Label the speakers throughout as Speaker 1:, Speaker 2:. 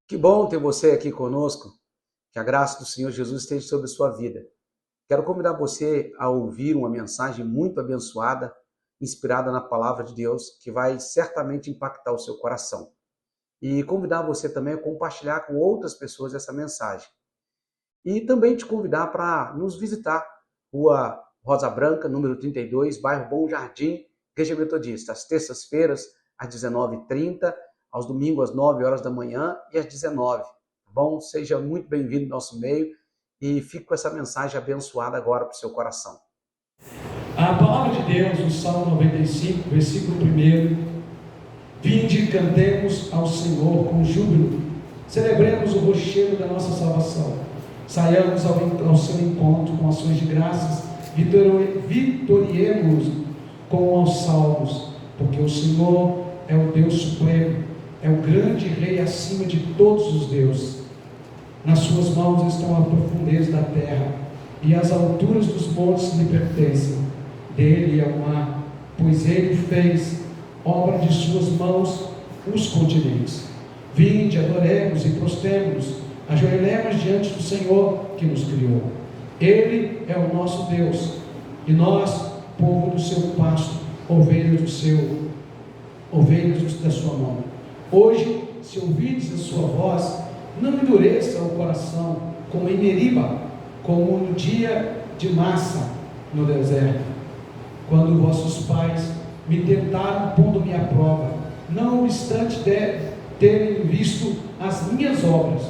Speaker 1: Que bom ter você aqui conosco. Que a graça do Senhor Jesus esteja sobre a sua vida. Quero convidar você a ouvir uma mensagem muito abençoada, inspirada na palavra de Deus, que vai certamente impactar o seu coração. E convidar você também a compartilhar com outras pessoas essa mensagem. E também te convidar para nos visitar, Rua Rosa Branca, número 32, bairro Bom Jardim, Igreja Metodista, às terças-feiras, às 19h30, aos domingos, às 9 horas da manhã e às 19h. Tá bom? Seja muito bem-vindo ao nosso meio e fique com essa mensagem abençoada agora para o seu coração.
Speaker 2: A palavra de Deus, no Salmo 95, versículo 1: Vinde e cantemos ao Senhor com júbilo, celebremos o rochedo da nossa salvação, saiamos ao seu encontro com ações de graças, vitoriemos com os salmos, porque o Senhor é o Deus supremo, é o grande Rei acima de todos os deuses. Nas suas mãos estão a profundeza da terra, e as alturas dos montes lhe pertencem. Dele é o mar, pois ele fez, obra de suas mãos, os continentes. Vinde, adoremos e prostremos-nos, ajoelhemos diante do Senhor que nos criou. Ele é o nosso Deus, e nós, povo do seu pasto, ovelhas da sua mão. Hoje, se ouvides a sua voz, não endureça o coração, como em Meriba, como no dia de Massa, no deserto, quando vossos pais me tentaram pondo-me à prova, não obstante terem visto as minhas obras.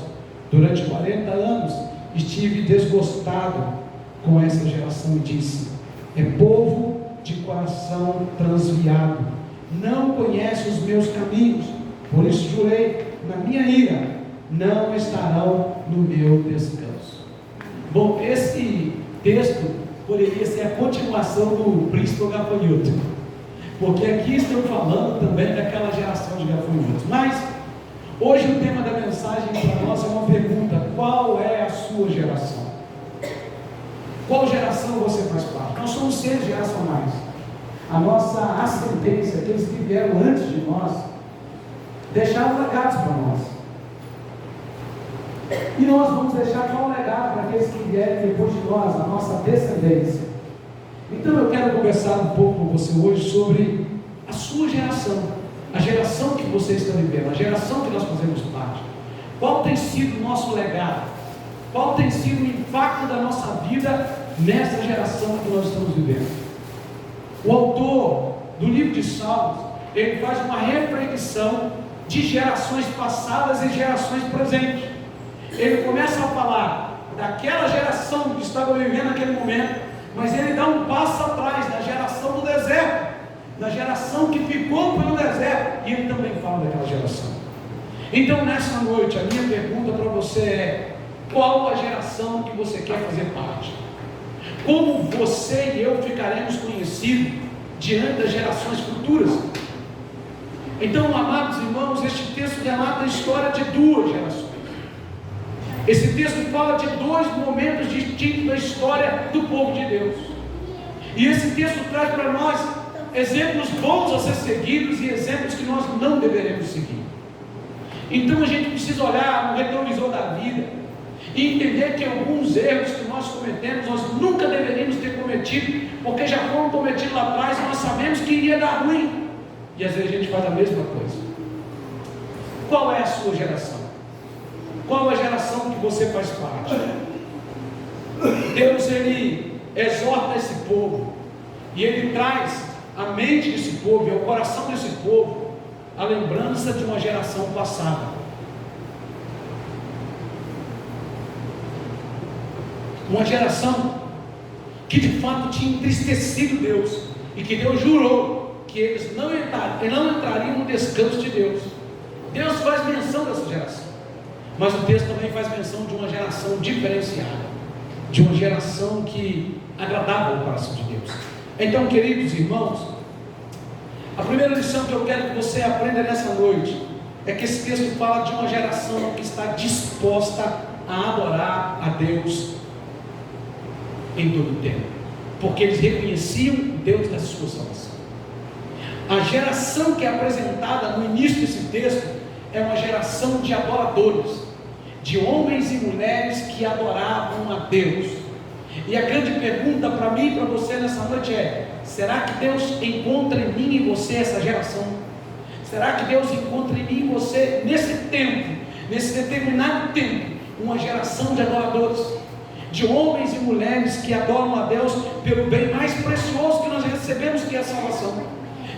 Speaker 2: Durante 40 anos estive desgostado com essa geração e disse: é povo de coração transviado, não conhece os meus caminhos. Por isso jurei na minha ira: não estarão no meu descanso. Bom, esse texto poderia ser a continuação do príncipe gafanhoto, porque aqui estamos falando também daquela geração de gafanhotos. Mas hoje o tema da mensagem para nós é uma pergunta: qual é a sua geração? Qual geração você faz parte? Nós somos seres geracionais. A nossa ascendência, aqueles que vieram antes de nós, deixaram legados para nós. E nós vamos deixar qual legado para aqueles que vierem depois de nós, a nossa descendência. Então eu quero conversar um pouco com você hoje sobre a sua geração, a geração que você está vivendo, a geração que nós fazemos parte. Qual tem sido o nosso legado? Qual tem sido o impacto da nossa vida nessa geração que nós estamos vivendo? O autor do livro de Salmos, ele faz uma reflexão de gerações passadas e gerações presentes. Ele começa a falar daquela geração que estava vivendo naquele momento, mas ele dá um passo atrás, na geração do deserto, na geração que ficou pelo deserto, e ele também fala daquela geração. Então nessa noite, a minha pergunta para você é: qual a geração que você quer fazer parte? Como você e eu ficaremos conhecidos diante das gerações futuras? Então, amados irmãos, este texto relata a história de duas gerações. Esse texto fala de dois momentos distintos da história do povo de Deus. E esse texto traz para nós exemplos bons a ser seguidos e exemplos que nós não deveremos seguir. Então a gente precisa olhar no retrovisor da vida e entender que alguns erros que nós cometemos, nós nunca deveríamos ter cometido, porque já foram cometidos lá atrás e nós sabemos que iria dar ruim. E às vezes a gente faz a mesma coisa. Qual é a sua geração? Qual a geração que você faz parte? Deus, ele exorta esse povo, e ele traz à mente desse povo e ao coração desse povo a lembrança de uma geração passada. Uma geração que de fato tinha entristecido Deus, e que Deus jurou que eles não entrariam no descanso de Deus. Deus faz menção dessa geração, mas o texto também faz menção de uma geração diferenciada, de uma geração que agradava o coração de Deus. Então, queridos irmãos, a primeira lição que eu quero que você aprenda nessa noite é que esse texto fala de uma geração que está disposta a adorar a Deus em todo o tempo, porque eles reconheciam o Deus da sua salvação. A geração que é apresentada no início desse texto é uma geração de adoradores, de homens e mulheres que adoravam a Deus. E a grande pergunta para mim e para você nessa noite é: será que Deus encontra em mim e você essa geração? Será que Deus encontra em mim e você, nesse tempo, nesse determinado tempo, uma geração de adoradores, de homens e mulheres que adoram a Deus pelo bem mais precioso que nós recebemos, que é a salvação,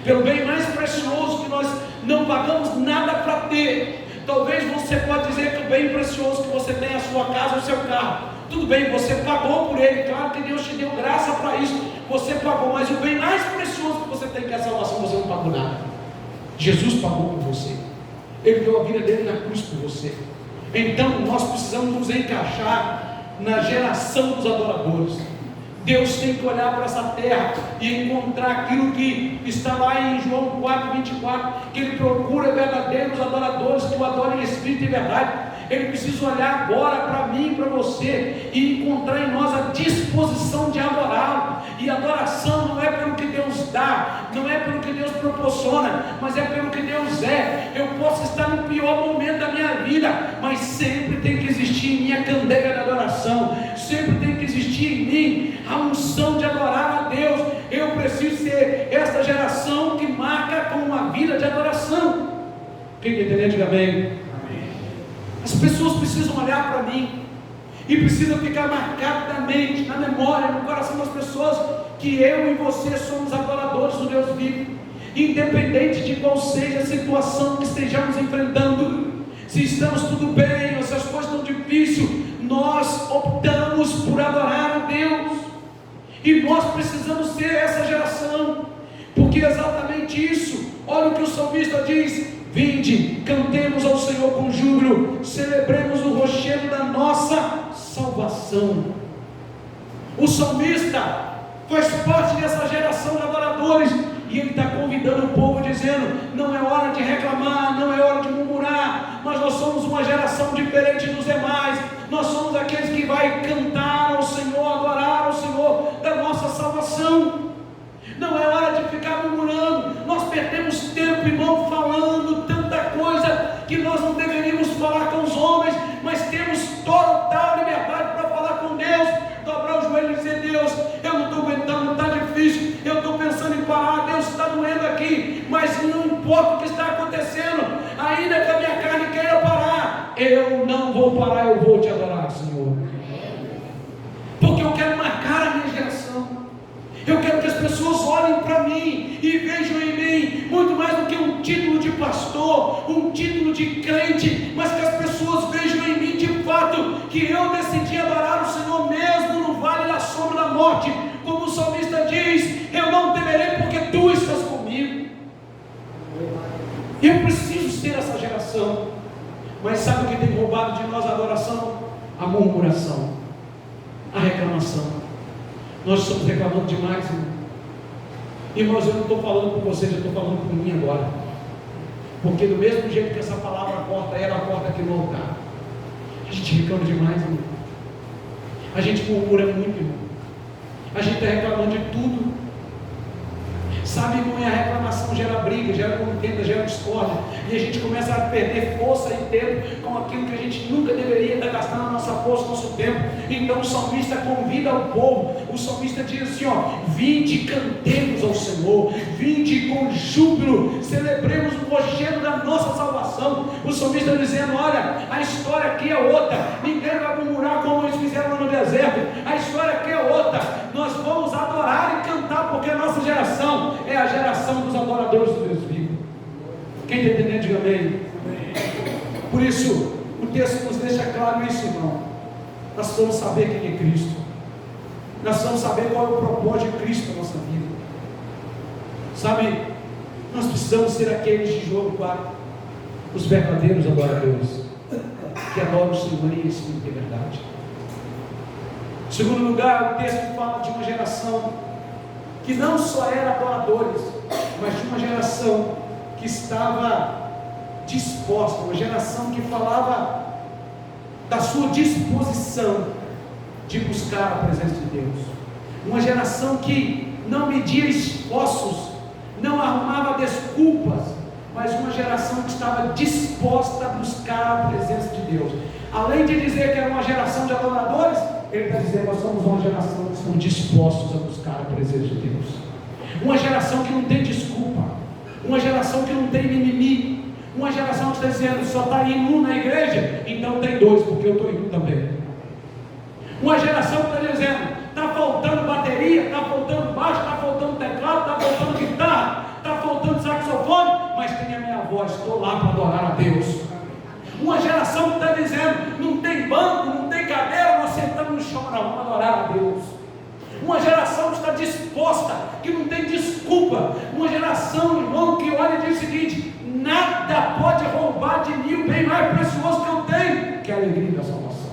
Speaker 2: pelo bem mais precioso que nós não pagamos nada para ter? Talvez você pode dizer que o bem precioso que você tem é a sua casa, o seu carro. Tudo bem, você pagou por ele, claro que Deus te deu graça para isso, você pagou, mas o bem mais precioso que você tem, que é a salvação, você não pagou nada. Jesus pagou por você, Ele deu a vida dele na cruz por você. Então nós precisamos nos encaixar na geração dos adoradores. Deus tem que olhar para essa terra e encontrar aquilo que está lá em João 4:24, que Ele procura verdadeiros adoradores que o adorem em espírito e verdade. Ele precisa olhar agora para mim e para você e encontrar em nós a disposição de adorá-lo. E adoração não é pelo que Deus dá, não é pelo que Deus proporciona, mas é pelo que Deus é. Eu posso estar no pior momento da minha vida, mas sempre tem que existir em mim a candeia da adoração, sempre tem que existir em mim a unção de adorar a Deus. Eu preciso ser essa geração que marca com uma vida de adoração. Quem está entendendo, diga amém. As pessoas precisam olhar para mim e precisam ficar marcado na mente, na memória, no coração das pessoas, que eu e você somos adoradores do Deus vivo, independente de qual seja a situação que estejamos enfrentando. Se estamos tudo bem ou se as coisas estão difíceis, nós optamos por adorar a Deus, e nós precisamos ser essa geração, porque é exatamente isso. Olha o que o salmista diz: vinde, cantemos ao Senhor com júbilo, celebremos o rochedo da nossa salvação. O salmista faz parte dessa geração de adoradores, e ele está convidando o povo, dizendo: não é hora de reclamar, não é hora de murmurar, mas nós somos uma geração diferente dos demais. Nós somos aqueles que vai cantar ao Senhor, adorar ao Senhor da nossa salvação. Não é hora de ficar murmurando. Nós perdemos tempo, irmão, falando tanta coisa que nós não deveríamos falar com os homens, mas temos total liberdade para falar com Deus, dobrar o joelho e dizer: Deus, eu não estou aguentando, está difícil, eu estou pensando em parar, Deus, está doendo aqui, mas não importa o que está acontecendo, ainda que a minha carne queira parar, eu não vou parar, eu vou te adorar, Senhor, porque eu quero marcar a minha geração. Eu quero que as pessoas olhem para mim e vejam em mim muito mais do que um título de pastor, um título de crente, mas que as pessoas vejam em mim de fato que eu decidi adorar o Senhor mesmo no vale da sombra da morte. Como o salmista diz: eu não temerei porque tu estás comigo. Eu preciso ser essa geração. Mas sabe o que tem roubado de nós a adoração? A murmuração, a reclamação. Nós estamos reclamando demais, irmão. Irmãos, eu não estou falando por vocês, eu estou falando por mim agora. Porque do mesmo jeito que essa palavra corta, ela corta aqui no altar. A gente reclama demais, irmão. A gente murmura muito, irmão. A gente está reclamando de tudo. Sabe, irmão, e a reclamação gera briga, gera contenda, gera discórdia, e a gente começa a perder força e tempo com aquilo que a gente nunca deveria estar gastando a nossa força, nosso tempo. Então o salmista convida o povo, o salmista diz assim: ó, vinde, cantemos ao Senhor, vinde com júbilo, celebremos o rochedo da nossa salvação. O salmista dizendo: olha, a história aqui é outra, ninguém vai murmurar como eles fizeram no deserto, a história aqui é outra, nós vamos adorar e cantar, porque a nossa geração é a geração dos adoradores do Deus vivo. Quem está entendendo, diga amém. Por isso, o texto nos deixa claro isso, irmão. Nós precisamos saber quem é Cristo. Nós precisamos saber qual é o propósito de Cristo na nossa vida. Sabe, nós precisamos ser aqueles de João 4, os verdadeiros adoradores, que adoram o Senhor em espírito e verdade. Em segundo lugar, o texto fala de uma geração que não só era adoradores, mas de uma geração que estava disposta, uma geração que falava da sua disposição de buscar a presença de Deus, uma geração que não media esforços, não arrumava desculpas, mas uma geração que estava disposta a buscar a presença de Deus. Além de dizer que era uma geração de adoradores, ele está dizendo que nós somos uma geração que estamos dispostos a buscar a presença de Deus. Uma geração que não tem desculpa, uma geração que não tem mimimi, uma geração que está dizendo, só está indo um na igreja, então tem dois, porque eu estou indo também. Uma geração que está dizendo, está faltando bateria, está faltando baixo, está faltando teclado, está faltando guitarra, está faltando saxofone, mas tem a minha voz, estou lá para adorar a Deus. Uma geração que está dizendo, não tem banco, não tem cadeira, nós sentamos no chão, nós vamos adorar a Deus. Uma geração que está disposta, que não tem desculpa. Uma geração, irmão, que olha e diz o seguinte: nada pode roubar de mim o bem mais precioso que eu tenho, que é a alegria da salvação.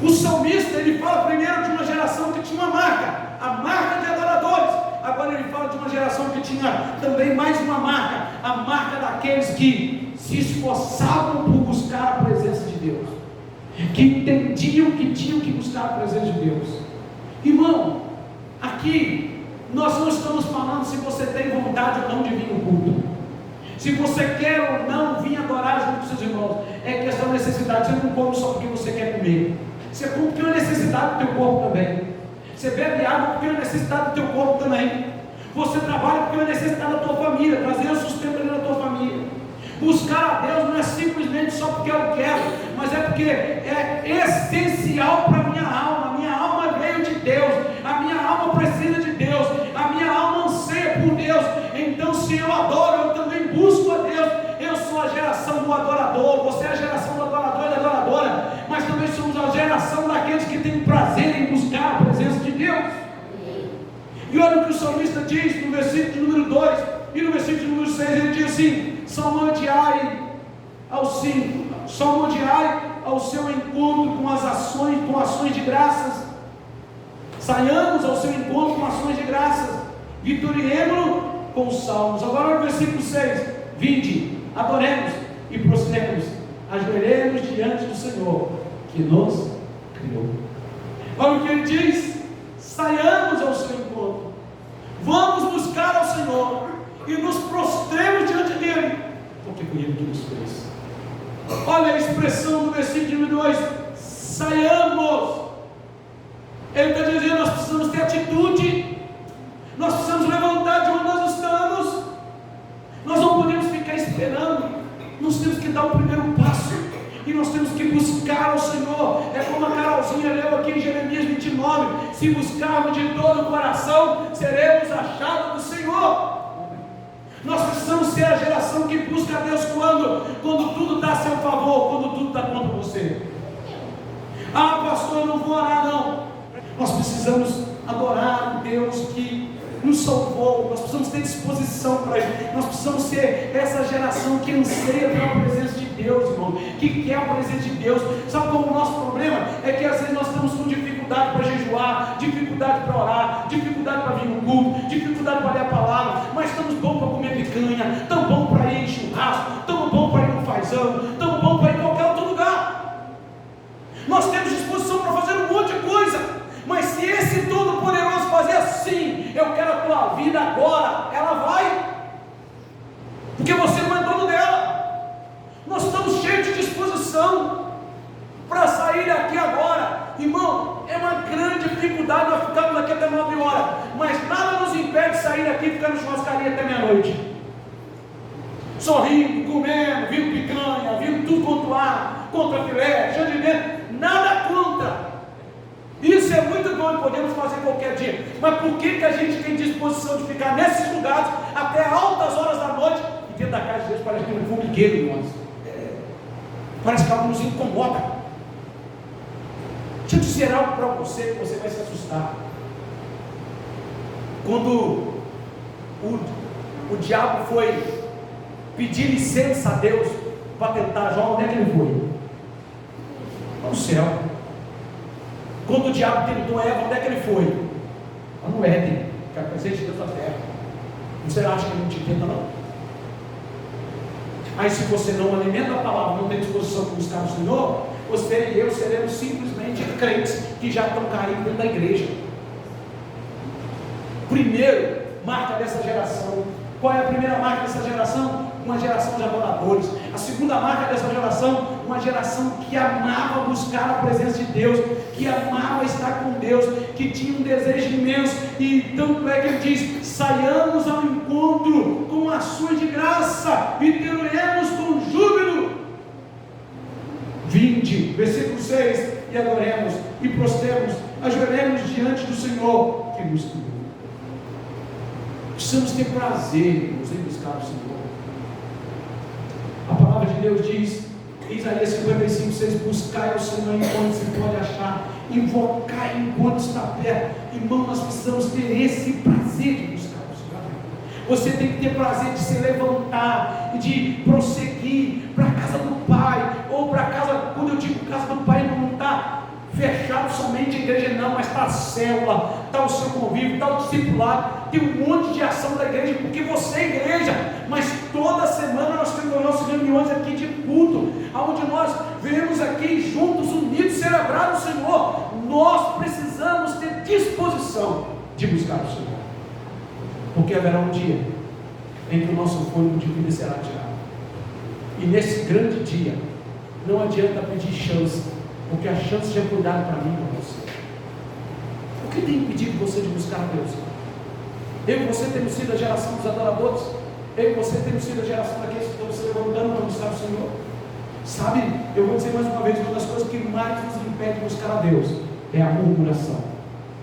Speaker 2: O salmista, ele fala primeiro de uma geração que tinha uma marca, a marca de adoradores. Agora ele fala de uma geração que tinha também mais uma marca, a marca daqueles que se esforçavam por buscar a presença de Deus, que entendiam que tinham que buscar a presença de Deus. Irmão, aqui nós não estamos falando se você tem vontade ou não de vir no culto, se você quer ou não vir adorar junto com seus irmãos. É questão de necessidade. Você não come só porque você quer comer, você come porque é uma necessidade do teu corpo também. Você bebe água porque é uma necessidade do teu corpo também. Você trabalha porque é uma necessidade da tua família, trazer o sustento ali na tua família. Buscar a Deus não é simplesmente só porque eu quero, mas é porque é essencial para a minha alma. A minha alma veio de Deus, a minha alma precisa de Deus, a minha alma anseia por Deus. Então, se eu adoro, eu também busco a Deus. Eu sou a geração do adorador, você é a geração do adorador e da adoradora, mas também somos a geração daqueles que têm prazer em buscar a presença de Deus. E olha o que o salmista diz no versículo de número 2 e no versículo de número 6, ele diz assim: salmodiai ao seu encontro com ações de graças. Saiamos ao seu encontro com ações de graças, vitoriemos-lo com salmos. Agora olha o versículo 6: vinde, adoremos e prostremos, ajoelhemos diante do Senhor que nos criou. Olha o que ele diz: saiamos ao seu encontro, vamos buscar ao Senhor e nos prostremos diante dele, porque foi ele que nos fez. Olha a expressão do versículo 2: saiamos. Ele está dizendo, nós precisamos ter atitude, nós precisamos levantar de onde nós estamos, nós não podemos ficar esperando, nós temos que dar o primeiro passo, e nós temos que buscar ao Senhor. É como a Carolzinha leu aqui em Jeremias 29: se buscarmos de todo o coração, seremos achados do Senhor. Nós precisamos ser a geração que busca a Deus quando tudo está a seu favor, quando tudo está contra você. Ah, pastor, eu não vou orar não. Nós precisamos adorar o Deus que nos salvou. Nós precisamos ter disposição para isso. Nós precisamos ser essa geração que anseia pela presença de Deus, irmão, que quer a presença de Deus. Sabe qual é o nosso problema? É que às vezes nós estamos com dificuldade para jejuar, dificuldade para orar, dificuldade para vir no culto, dificuldade para ler a palavra, mas estamos bons para comer picanha, tão bom para ir em churrasco, tão bom para ir no fazão, tão bom para ir em qualquer outro lugar. Nós temos disposição para fazer um monte de coisa, mas se esse Todo-Poderoso fazer assim, eu quero a tua vida agora, ela vai, porque você não é dono dela. Nós estamos cheios de disposição para sair daqui agora. Irmão, é uma grande dificuldade nós ficarmos aqui até 9 horas, mas nada nos impede de sair daqui e ficar na churrascaria até meia-noite, sorrindo, comendo, vindo picanha, vindo tudo contra filé, cheio de dentro, nada contra. Isso é muito bom e podemos fazer qualquer dia, mas por que a gente tem disposição de ficar nesses lugares até altas horas da noite? E dentro da casa de Deus parece que tem um formigueiro em nós, parece que algo nos incomoda. Deixa eu dizer algo para você que você vai se assustar. Quando o diabo foi pedir licença a Deus para tentar Jó, onde é que ele foi? Para o céu. Quando o diabo tentou Eva, onde é que ele foi? Lá no Éden, que é a presença de Deus na terra. Você acha que ele não te tenta, não? Aí se você não alimenta a palavra, não tem disposição para buscar o Senhor, você e eu seremos simplesmente crentes que já estão caindo dentro da igreja. Primeiro, marca dessa geração Qual é a primeira marca dessa geração? Uma geração de adoradores. A segunda marca dessa geração, uma geração que amava buscar a presença de Deus, que amava estar com Deus, que tinha um desejo imenso. E tanto é que ele diz: saiamos ao encontro com ações de graça e teremos com júbilo. 20, versículo 6: e adoremos e prostremos, ajoelhemos diante do Senhor que nos criou. Precisamos ter prazer, irmãos, em buscar o Senhor. A palavra de Deus diz em Isaías 55, 6: buscai ao Senhor enquanto se pode achar, invocai enquanto está perto. Irmão, nós precisamos ter esse prazer de buscar o Senhor. Você tem que ter prazer de se levantar e de prosseguir para a casa do Pai, ou para a casa, quando eu digo casa do Pai, não está fechado somente a igreja, não, mas está a célula, está o seu convívio, está o discipulado, tem um monte de ação da igreja, porque você é igreja. Mas toda semana nós temos nossas reuniões aqui de culto, onde nós vemos aqui juntos, unidos, celebrar o Senhor. Nós precisamos ter disposição de buscar o Senhor, porque haverá um dia em que o nosso fôlego de vida será tirado, e nesse grande dia não adianta pedir chance, porque a chance já foi dada para mim e para você. O que tem impedido você de buscar a Deus? Eu e você temos sido a geração dos adoradores. Eu e você temos sido a geração daqueles que estão se levantando para buscar o Senhor. Sabe, eu vou dizer mais uma vez, uma das coisas que mais nos impede de buscar a Deus é a murmuração,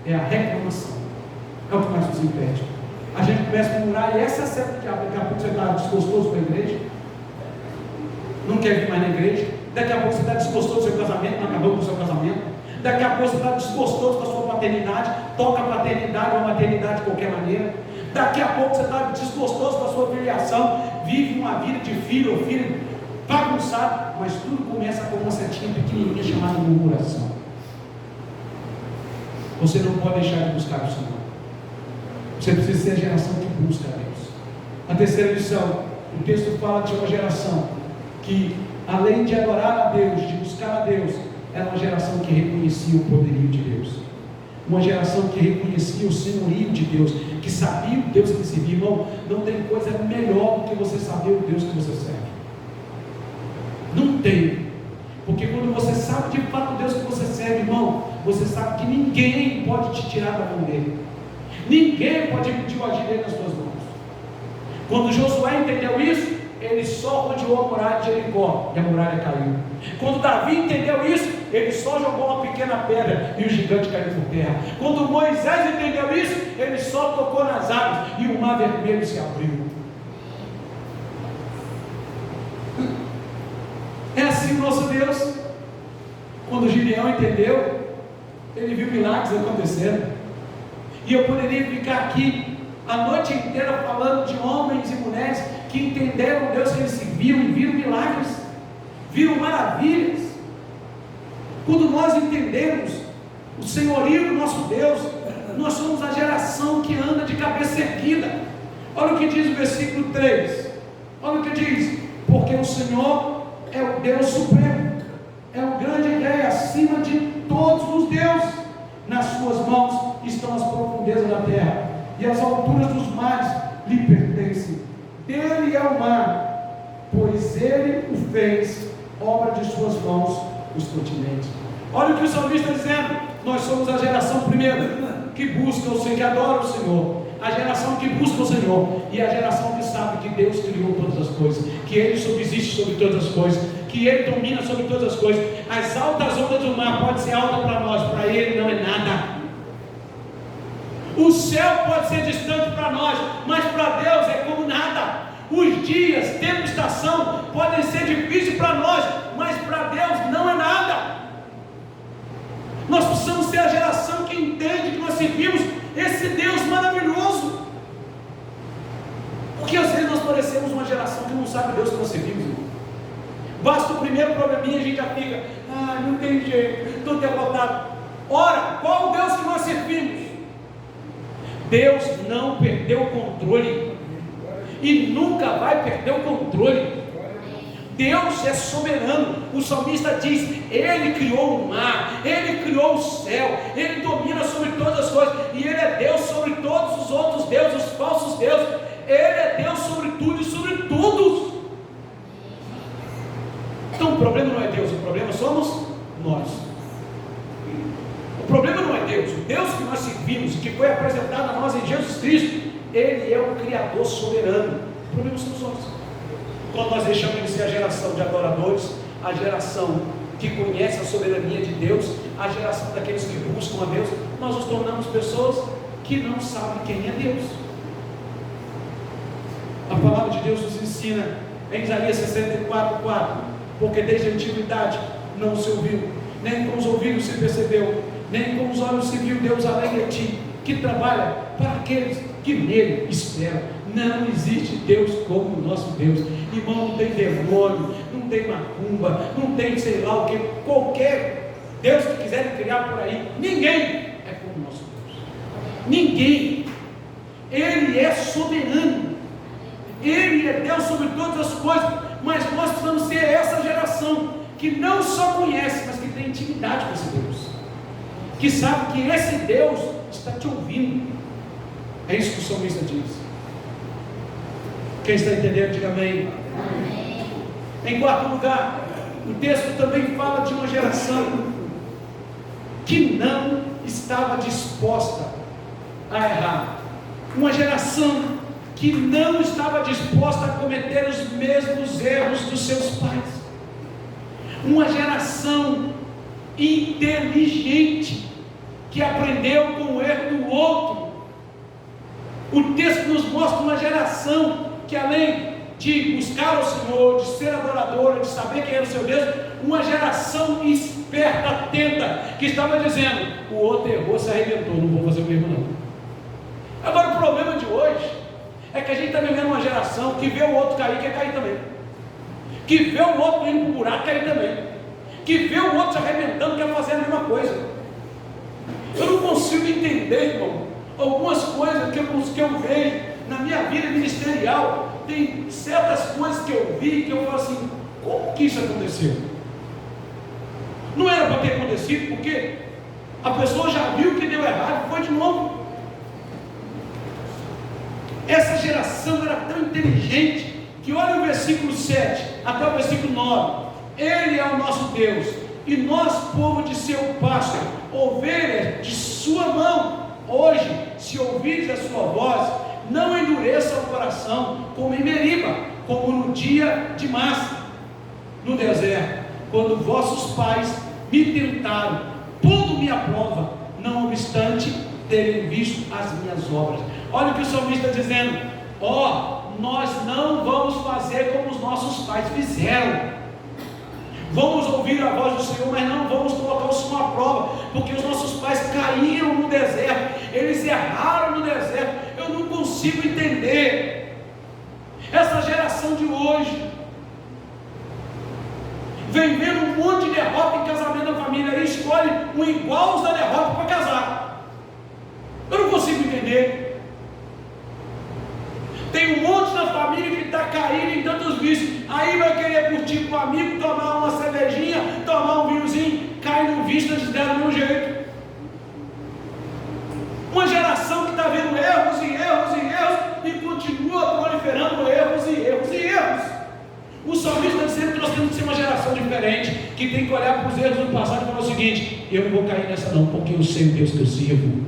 Speaker 2: é a reclamação. É o que mais nos impede. A gente começa a murmurar, e essa é a certa que daqui a pouco você está desgostoso com a igreja, não quer vir mais na igreja. Daqui a pouco você está desgostoso do seu casamento, não acabou com o seu casamento. Daqui a pouco você está desgostoso com a sua paternidade, toca a paternidade ou a maternidade de qualquer maneira. Daqui a pouco você está desgostoso com a sua filiação, vive uma vida de filho ou filho bagunçado, mas tudo começa com uma setinha pequenininha chamada murmuração. Você não pode deixar de buscar o Senhor. Você precisa ser a geração que busca a Deus. A terceira lição, o texto fala de uma geração que, além de adorar a Deus, de buscar a Deus, era uma geração que reconhecia o poderio de Deus, uma geração que reconhecia o senhorio de Deus, que sabia o Deus que servia. Irmão, não tem coisa melhor do que você saber o Deus que você serve. Não tem, porque quando você sabe de fato o Deus que você serve, irmão, você sabe que ninguém pode te tirar da mão dele, ninguém pode impedir o agir dele nas suas mãos. Quando Josué entendeu isso, ele só rodeou a muralha de Jericó e a muralha caiu. Quando Davi entendeu isso, ele só jogou uma pequena pedra e o gigante caiu por terra. Quando Moisés entendeu isso, ele só tocou nas águas e o mar vermelho se abriu. É assim o nosso Deus. Quando Gideão entendeu, ele viu milagres acontecendo. E eu poderia ficar aqui a noite inteira falando de homens e mulheres que entenderam o Deus que eles serviam e viram milagres, viram maravilhas. Quando nós entendemos o senhorio do nosso Deus, nós somos a geração que anda de cabeça erguida. Olha o que diz o versículo 3, olha o que diz: porque o Senhor é o Deus supremo, é o grande rei acima de todos os deuses. Nas suas mãos estão as profundezas da terra, e as alturas dos mares lhe pertencem. Dele é o mar, pois ele o fez, obra de suas mãos, os continentes. Olha o que o salmista está dizendo: nós somos a geração primeira que busca o Senhor, que adora o Senhor, a geração que busca o Senhor, e a geração que sabe que Deus criou todas as coisas, que Ele subsiste sobre todas as coisas, que Ele domina sobre todas as coisas. As altas ondas do mar podem ser altas para nós, para Ele não é nada. O céu pode ser distante para nós, mas para Deus é como nada. Os dias, tempo e estação podem ser difíceis para nós, mas para Deus não é nada. Nós precisamos ser a geração que entende que nós servimos esse Deus maravilhoso. Porque às vezes nós parecemos uma geração que não sabe o Deus que nós servimos, irmão. Basta o primeiro probleminha e a gente já fica: não tem jeito, estou derrotado. Ora, qual o Deus que nós servimos? Deus não perdeu o controle e nunca vai perder o controle. Deus é soberano. O salmista diz: Ele criou o mar, Ele criou o céu, Ele domina sobre todas as coisas, e Ele é Deus sobre todos os outros deuses, os falsos deuses. Ele é Deus sobre tudo e sobre todos. Então o problema não é Deus, o problema somos nós. O problema não é Deus. O Deus que nós servimos, que foi apresentado a nós em Jesus Cristo, Ele é o Criador soberano. O problema somos nós. Quando nós deixamos de ser a geração de adoradores, a geração que conhece a soberania de Deus, a geração daqueles que buscam a Deus, nós nos tornamos pessoas que não sabem quem é Deus. A palavra de Deus nos ensina em Isaías 64:4, porque desde a antiguidade não se ouviu, nem com os ouvidos se percebeu, nem com os olhos se viu Deus além de ti, que trabalha para aqueles que nele esperam. Não existe Deus como o nosso Deus. Irmão, não tem demônio, não tem macumba, não tem sei lá o que, qualquer Deus que quiserem criar por aí, ninguém é como o nosso Deus. Ninguém. Ele é soberano. Ele é Deus sobre todas as coisas. Mas nós precisamos ser essa geração que não só conhece, mas que tem intimidade com esse Deus, que sabe que esse Deus está te ouvindo. É isso que o salmista diz. Quem está entendendo, diga amém. Amém. Em quarto lugar, o texto também fala de uma geração que não estava disposta a errar. Uma geração que não estava disposta a cometer os mesmos erros dos seus pais. Uma geração inteligente que aprendeu com o erro do outro. O texto nos mostra uma geração que, além de buscar o Senhor, de ser adoradora, de saber quem era o seu Deus, uma geração esperta, atenta, que estava dizendo: o outro errou, se arrebentou, não vou fazer o mesmo não. Agora o problema de hoje é que a gente está vivendo uma geração que vê o outro cair, quer cair também, que vê o outro indo para o buraco, cair também, que vê o outro se arrebentando, quer fazer a mesma coisa. Eu não consigo entender, irmão, algumas coisas que eu vejo na minha vida ministerial. Tem certas coisas que eu vi que eu falo assim: como que isso aconteceu? Não era para ter acontecido, porque a pessoa já viu que deu errado e foi de novo. Essa geração era tão inteligente que olha o versículo 7 até o versículo 9. Ele é o nosso Deus, e nós, povo de seu pasto, ovelhas de sua mão. Hoje, se ouvires a sua voz, não endureça o coração como em Meriba, como no dia de Massa, no deserto, quando vossos pais me tentaram, pondo-me à prova, não obstante terem visto as minhas obras. Olha o que o salmista está dizendo: nós não vamos fazer como os nossos pais fizeram. Vamos ouvir a voz do Senhor, mas não vamos colocar o Senhor à prova, porque os nossos pais caíram no deserto, eles erraram no deserto. Eu não consigo entender essa geração de hoje. Vem vendo um monte de derrota em casamento da família e escolhe um igual da derrota para casar. Eu não consigo entender. Tem um monte da família que está caindo em tantos vícios, aí vai querer curtir com o amigo, tomar uma cervejinha, tomar um vinhozinho, cai no vício antes dela do mesmo jeito. Uma geração que está vendo erros e erros e erros e continua proliferando erros e erros e erros. O salmista está dizendo que nós temos que ser uma geração diferente, que tem que olhar para os erros do passado e falar o seguinte: eu não vou cair nessa não, porque eu sei o Deus que eu sirvo.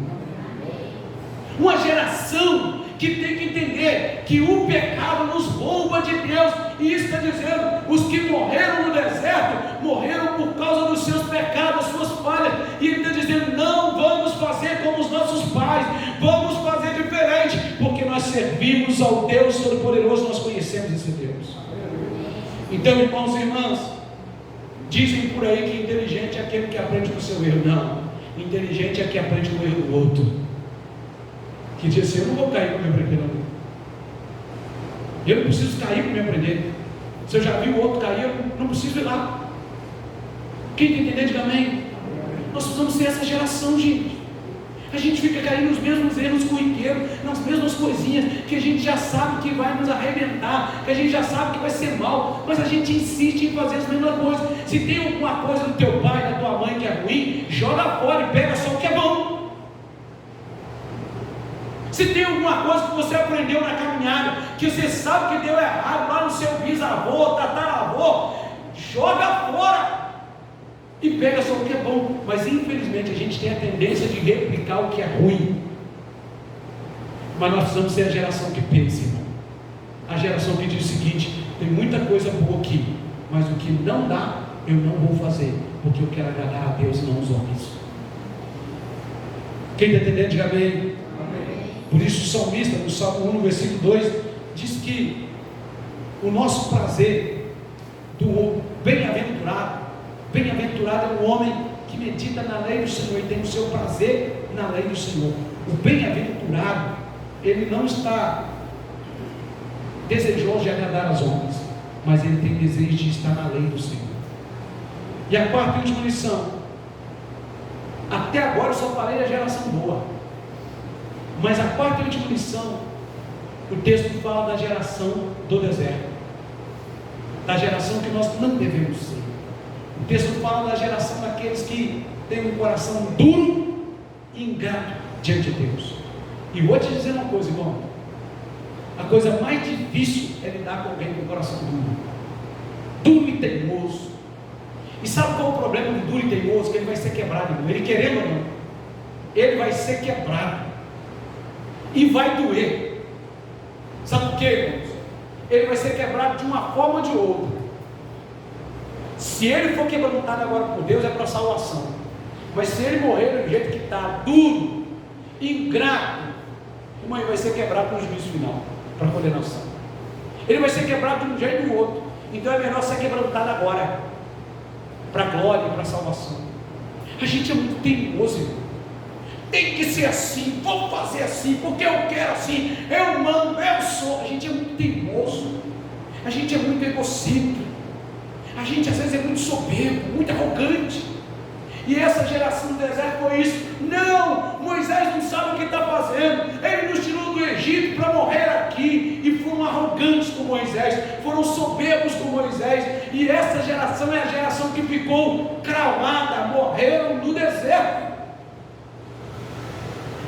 Speaker 2: Uma geração que tem que entender que o pecado nos rouba de Deus, e isso está dizendo: os que morreram no deserto, morreram por causa dos seus pecados, das suas falhas, e ele está dizendo: não vamos fazer como os nossos pais, vamos fazer diferente, porque nós servimos ao Deus Todo-Poderoso, nós conhecemos esse Deus. Então, irmãos e irmãs, dizem por aí que inteligente é aquele que aprende com o seu erro. Não, inteligente é quem aprende com o erro do outro, que diz assim: eu não vou cair para me aprender não, eu não preciso cair para me aprender. Se eu já vi o outro cair, eu não preciso ir lá. Quem está entendendo, diga amém. Nós precisamos ser essa geração, gente. A gente fica caindo nos mesmos erros corriqueiros, nas mesmas coisinhas que a gente já sabe que vai nos arrebentar, que a gente já sabe que vai ser mal, mas a gente insiste em fazer as mesmas coisas. Se tem alguma coisa do teu pai, da tua mãe que é ruim, joga fora e pega só o que é bom. Se tem alguma coisa que você aprendeu na caminhada, que você sabe que deu errado lá no seu bisavô, tataravô, joga fora e pega só o que é bom. Mas infelizmente a gente tem a tendência de replicar o que é ruim. Mas nós precisamos ser a geração que pensa, irmão. A geração que diz o seguinte: tem muita coisa boa aqui, mas o que não dá, eu não vou fazer, porque eu quero agradar a Deus e não os homens. Quem está entendendo, diga amém. Por isso o salmista, no Salmo 1, no versículo 2, diz que o nosso prazer do bem-aventurado é um homem que medita na lei do Senhor e tem o seu prazer na lei do Senhor. O bem-aventurado, ele não está desejoso de agradar aos homens, mas ele tem desejo de estar na lei do Senhor. E a quarta e última lição: até agora eu só falei da geração boa, mas a quarta e última lição, o texto fala da geração do deserto, da geração que nós não devemos ser. O texto fala da geração daqueles que têm um coração duro e ingrato diante de Deus. E vou te dizer uma coisa, irmão: a coisa mais difícil é lidar com alguém com o coração duro e teimoso. E sabe qual é o problema do duro e teimoso? Que ele vai ser quebrado, irmão. Ele querendo ou não, ele vai ser quebrado e vai doer. Sabe por quê, irmãos? Ele vai ser quebrado de uma forma ou de outra. Se ele for quebrantado agora por Deus, é para salvação. Mas se ele morrer do jeito que está, duro, ingrato, irmão, ele vai ser quebrado para o juízo final, para a condenação. Ele vai ser quebrado de um jeito ou do outro. Então é melhor ser quebrantado agora, para a glória e para a salvação. A gente é muito teimoso, irmão. Tem que ser assim, vou fazer assim, porque eu quero assim, eu mando, eu sou. A gente é muito teimoso, a gente é muito egocêntrico, a gente às vezes é muito soberbo, muito arrogante. E essa geração do deserto foi isso. Não, Moisés não sabe o que está fazendo. Ele nos tirou do Egito para morrer aqui. E foram arrogantes com Moisés, foram soberbos com Moisés. E essa geração é a geração que ficou cravada, morreram no deserto.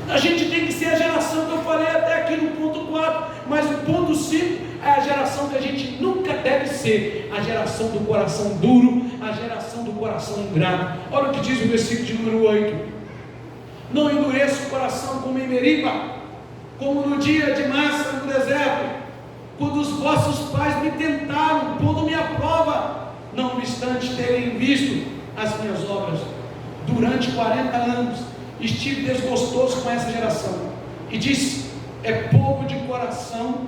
Speaker 2: A gente tem que ser a geração que eu falei até aqui no ponto 4, mas o ponto 5 é a geração que a gente nunca deve ser, a geração do coração duro, a geração do coração ingrato. Olha o que diz o versículo de número 8: não endureça o coração como em Meriba, como no dia de Massa no deserto, quando os vossos pais me tentaram, pondo-me à prova, não obstante terem visto as minhas obras. Durante 40 anos estive desgostoso com essa geração, e disse: é povo de coração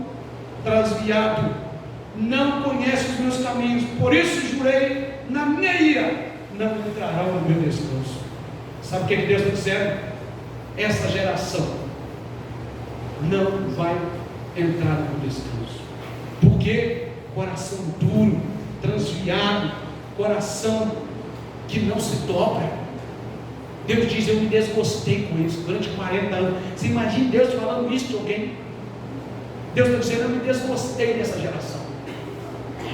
Speaker 2: transviado, não conhece os meus caminhos, por isso jurei na minha ira, não entrarão no meu descanso. Sabe o que Deus está dizendo? Essa geração não vai entrar no meu descanso. Por quê? Coração duro, transviado, coração que não se dobra. Deus diz: eu me desgostei com isso durante 40 anos. Você imagina Deus falando isso de alguém? Deus está dizendo: eu me desgostei dessa geração.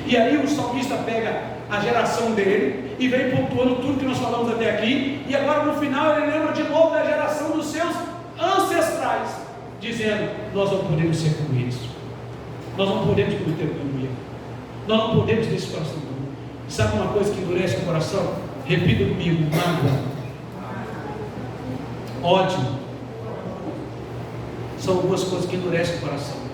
Speaker 2: E aí o salmista pega a geração dele e vem pontuando tudo que nós falamos até aqui. E agora no final ele lembra de novo da geração dos seus ancestrais, dizendo: nós não podemos ser como eles, nós não podemos cometer como ele, nós não podemos ter esse coração duro. Sabe uma coisa que endurece o coração? Repita comigo: mágoa, ódio. São algumas coisas que endurecem o coração.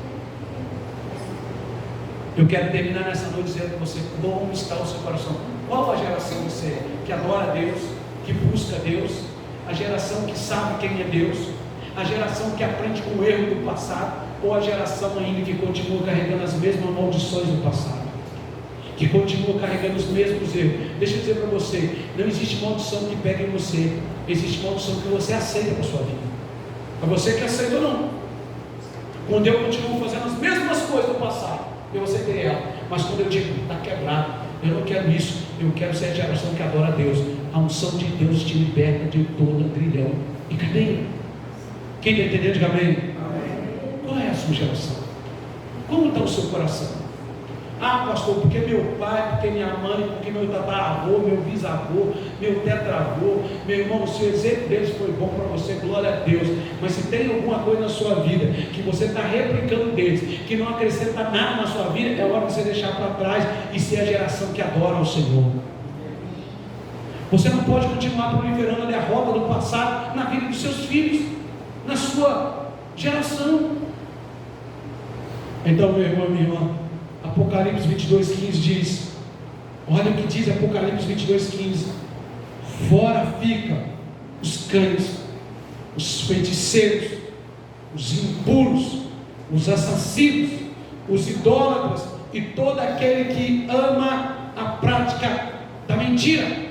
Speaker 2: Eu quero terminar nessa noite dizendo para você: como está o seu coração? Qual a geração você é? Que adora a Deus, que busca Deus, a geração que sabe quem é Deus, a geração que aprende com o erro do passado, ou a geração ainda que continua carregando as mesmas maldições do passado, que continua carregando os mesmos erros? Deixa eu dizer para você: não existe maldição que pegue em você, existe maldição que você aceita para a sua vida. É você que aceita ou não. Quando eu continuo fazendo as mesmas coisas do passado, eu aceitei ela. Mas quando eu digo: está quebrado, eu não quero isso, eu quero ser a geração que adora a Deus, a unção de Deus te liberta de toda grilhão e cadeia. Quem está entendendo, diga amém. Qual é a sua geração? Como está o seu coração? Ah, pastor, porque meu pai, porque minha mãe, porque meu tataravô, meu bisavô, meu tetravô, meu irmão, se o exemplo deles foi bom para você, glória a Deus. Mas se tem alguma coisa na sua vida que você está replicando deles, que não acrescenta nada na sua vida, é hora de você deixar para trás e ser a geração que adora ao Senhor. Você não pode continuar proliferando a derrota do passado na vida dos seus filhos, na sua geração. Então, meu irmão e minha irmã, Apocalipse 22:15 diz, olha o que diz Apocalipse 22:15: fora ficam os cães, os feiticeiros, os impuros, os assassinos, os idólatras e todo aquele que ama a prática da mentira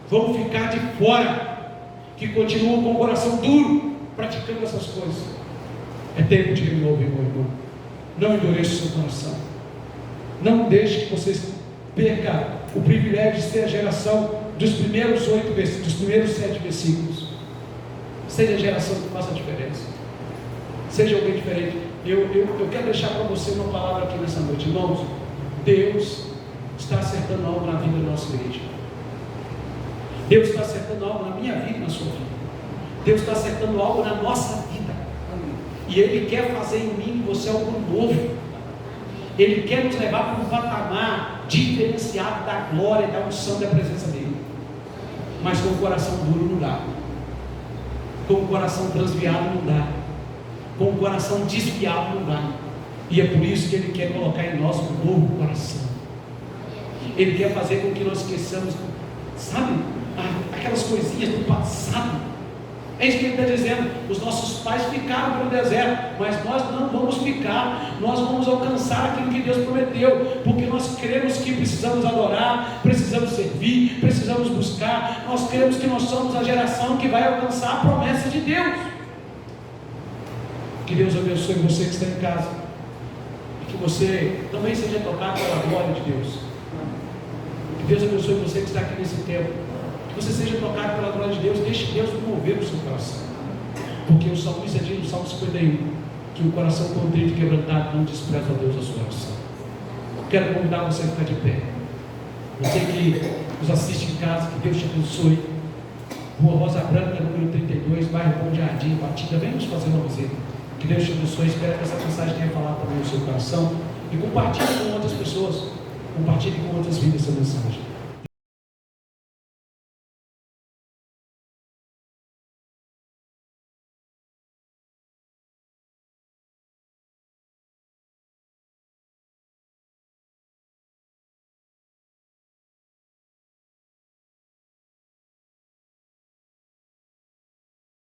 Speaker 2: vão ficar de fora, que continuam com o coração duro praticando essas coisas. É tempo de renovo, meu irmão. Não endureça o seu coração. Não deixe que vocês percam o privilégio de ser a geração dos primeiros 7 versículos. Seja a geração que faça a diferença. Seja alguém diferente. Eu quero deixar para você uma palavra aqui nessa noite, irmãos. Deus está acertando algo na vida da nossa igreja. Deus está acertando algo na minha vida e na sua vida. Deus está acertando algo na nossa vida. E Ele quer fazer em mim e você algo novo. Ele quer nos levar para um patamar diferenciado da glória, da unção, da presença dEle. Mas com o coração duro não dá. Com o coração transviado não dá. Com o coração desviado não dá. E é por isso que Ele quer colocar em nós um novo coração. Ele quer fazer com que nós esqueçamos, sabe, aquelas coisinhas do passado. É isso que Ele está dizendo. Os nossos pais ficaram pelo deserto, mas nós não vamos ficar. Nós vamos alcançar aquilo que Deus prometeu, porque nós cremos que precisamos adorar, precisamos servir, precisamos buscar. Nós cremos que nós somos a geração que vai alcançar a promessa de Deus. Que Deus abençoe você que está em casa, e que você também seja tocado pela glória de Deus. Que Deus abençoe você que está aqui nesse tempo, que você seja tocado pela glória de Deus. Deixe Deus mover o seu coração, porque o salmista diz no Salmo 51 que o coração contrito e quebrantado não despreza a Deus a sua oração. Quero convidar você a ficar de pé. Você que nos assiste em casa, que Deus te abençoe. Rua Rosa Branca, número 32, bairro Bom Jardim, Batida. Vem nos fazer uma visita. Que Deus te abençoe. Espero que essa mensagem tenha falado também no seu coração, e compartilhe com outras pessoas, compartilhe com outras vidas essa mensagem.